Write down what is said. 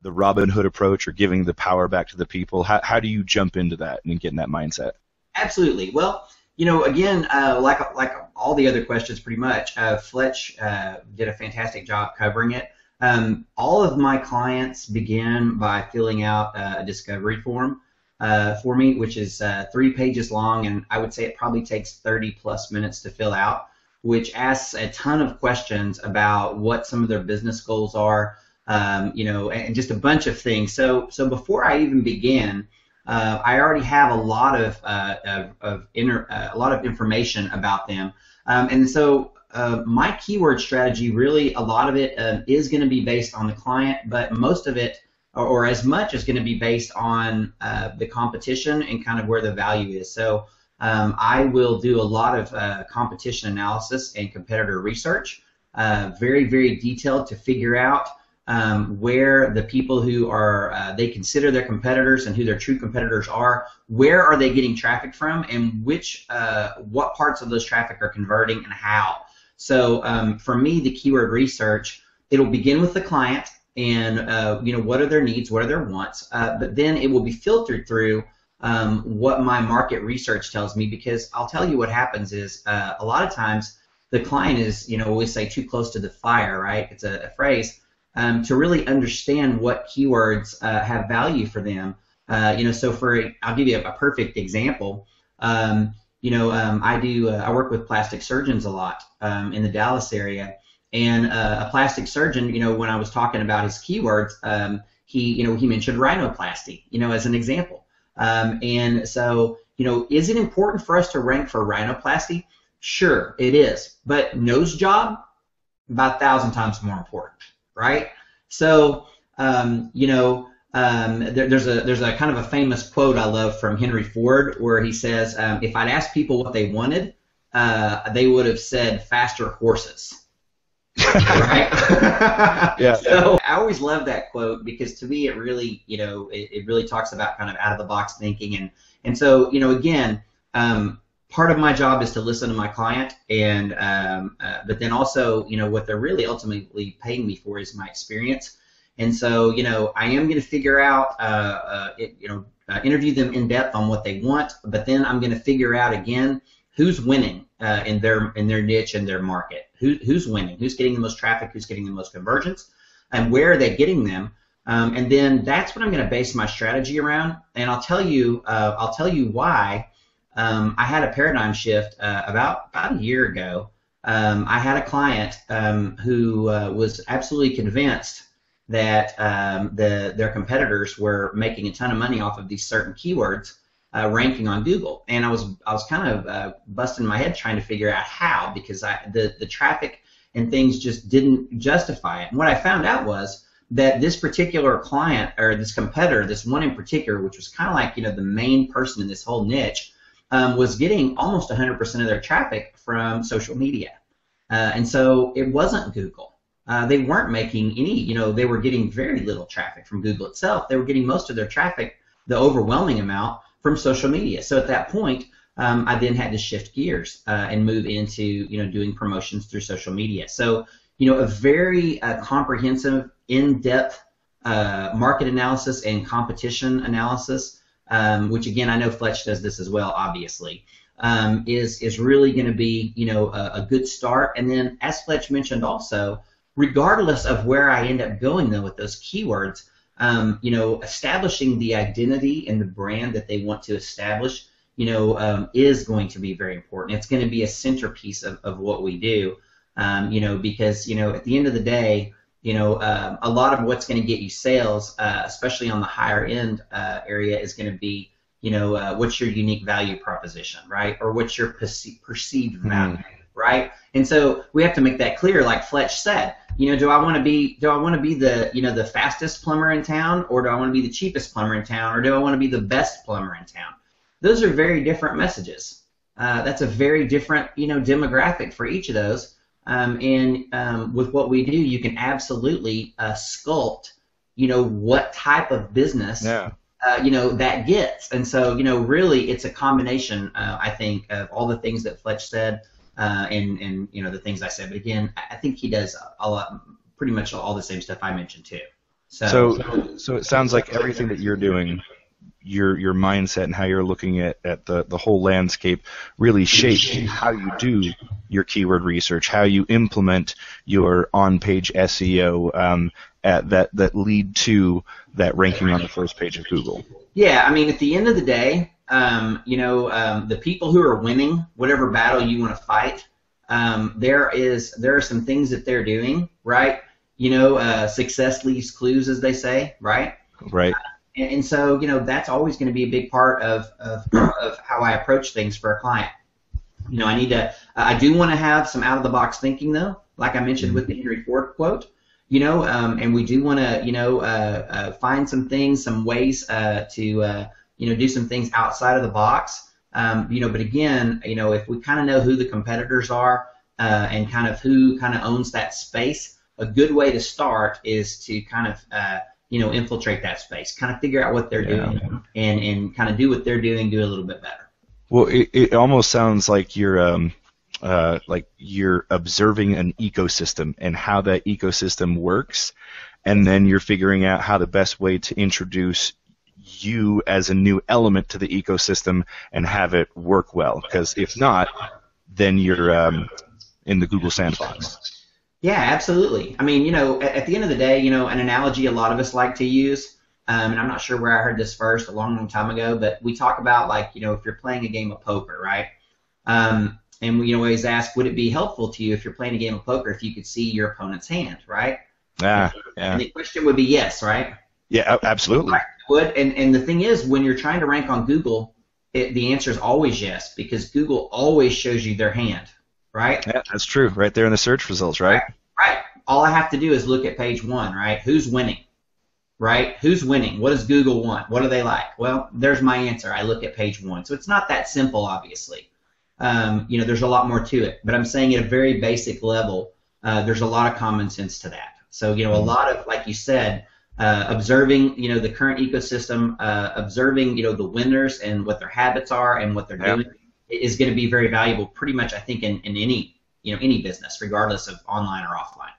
the Robin Hood approach or giving the power back to the people? How do you jump into that and get in that mindset? Absolutely. Well, again, like all the other questions, pretty much, Fletch did a fantastic job covering it. All of my clients begin by filling out a discovery form for me, which is 3 pages long, and I would say it probably takes 30+ minutes to fill out, which asks a ton of questions about what some of their business goals are, and just a bunch of things. So before I even begin, I already have a lot of information about them, and so my keyword strategy, really, a lot of it is going to be based on the client, but most of it, or as much, is going to be based on the competition and kind of where the value is. So I will do a lot of competition analysis and competitor research, very, very detailed, to figure out where the people who are they consider their competitors and who their true competitors are, where are they getting traffic from, and what parts of those traffic are converting and how. So for me, the keyword research, it'll begin with the client and what are their needs, what are their wants, but then it will be filtered through what my market research tells me, because I'll tell you what happens is a lot of times the client is, we say, too close to the fire, right? It's a phrase. To really understand what keywords have value for them. So I'll give you a perfect example. I work with plastic surgeons a lot in the Dallas area, and a plastic surgeon, when I was talking about his keywords, he mentioned rhinoplasty, as an example. And so, is it important for us to rank for rhinoplasty? Sure, it is. But nose job, about 1,000 times more important. Right? So, there's a kind of a famous quote I love from Henry Ford, where he says, if I'd asked people what they wanted, they would have said faster horses. Right? Yeah. So I always love that quote, because to me it really, it really talks about kind of out of the box thinking, and so, again, part of my job is to listen to my client, and but then also, what they're really ultimately paying me for is my experience. And so, I am going to figure out, interview them in depth on what they want, but then I'm going to figure out again who's winning in their niche and their market. Who's winning? Who's getting the most traffic? Who's getting the most conversions? And where are they getting them? And then that's what I'm going to base my strategy around. And I'll tell you why. I had a paradigm shift about a year ago. I had a client who was absolutely convinced that their competitors were making a ton of money off of these certain keywords ranking on Google, and I was kind of busting my head trying to figure out how, because the traffic and things just didn't justify it. And what I found out was that this particular client, or this competitor, this one in particular, which was kind of like the main person in this whole niche, was getting almost 100% of their traffic from social media. And so it wasn't Google. They weren't making any, they were getting very little traffic from Google itself. They were getting most of their traffic, the overwhelming amount, from social media. So at that point, I then had to shift gears and move into, doing promotions through social media. So, a very comprehensive, in-depth market analysis and competition analysis, which again, I know Fletch does this as well, obviously, is really going to be, a good start. And then, as Fletch mentioned also, regardless of where I end up going though with those keywords, establishing the identity and the brand that they want to establish, is going to be very important. It's going to be a centerpiece of what we do, because, at the end of the day, a lot of what's going to get you sales, especially on the higher end area, is going to be, what's your unique value proposition, right? Or what's your perceived value, right? And so we have to make that clear, like Fletch said. Do I want to be the, the fastest plumber in town, or do I want to be the cheapest plumber in town, or do I want to be the best plumber in town? Those are very different messages. That's a very different, demographic for each of those. And with what we do, you can absolutely sculpt, what type of business, that gets. And so, really, it's a combination, I think, of all the things that Fletch said, and the things I said. But again, I think he does pretty much all the same stuff I mentioned too. So it sounds like everything that you're doing, your mindset and how you're looking at the whole landscape really shapes how you do your keyword research, how you implement your on-page SEO that lead to that ranking on the first page of Google. Yeah, I mean, at the end of the day, the people who are winning whatever battle you want to fight, there are some things that they're doing, right? Success leaves clues, as they say, right? Right. And so, that's always going to be a big part of how I approach things for a client. I do want to have some out-of-the-box thinking, though, like I mentioned with the Henry Ford quote, and we do want to, find some things, some ways to, do some things outside of the box. But again, if we kind of know who the competitors are and kind of who kind of owns that space, a good way to start is to kind of, infiltrate that space, kind of figure out what they're doing and kind of do what they're doing, do a little bit better. Well, it almost sounds like you're observing an ecosystem and how that ecosystem works, and then you're figuring out how the best way to introduce you as a new element to the ecosystem and have it work well. Because if not, then you're in the Google sandbox. Yeah, absolutely. I mean, at the end of the day, an analogy a lot of us like to use, and I'm not sure where I heard this first, a long, long time ago, but we talk about, like, if you're playing a game of poker, right? And we always ask, would it be helpful to you if you're playing a game of poker if you could see your opponent's hand, right? Yeah. And the question would be yes, right? Yeah, absolutely. Right. Would. And the thing is, when you're trying to rank on Google, the answer is always yes, because Google always shows you their hand, right? Yeah, that's true. Right there in the search results, right? Right. All I have to do is look at page 1, right? Who's winning? Right? Who's winning? What does Google want? What do they like? Well, there's my answer. I look at page 1. So it's not that simple, obviously. There's a lot more to it. But I'm saying at a very basic level, there's a lot of common sense to that. So, a lot of, like you said, observing, the current ecosystem, observing, the winners and what their habits are and what they're doing is going to be very valuable pretty much, I think, in any, any business, regardless of online or offline.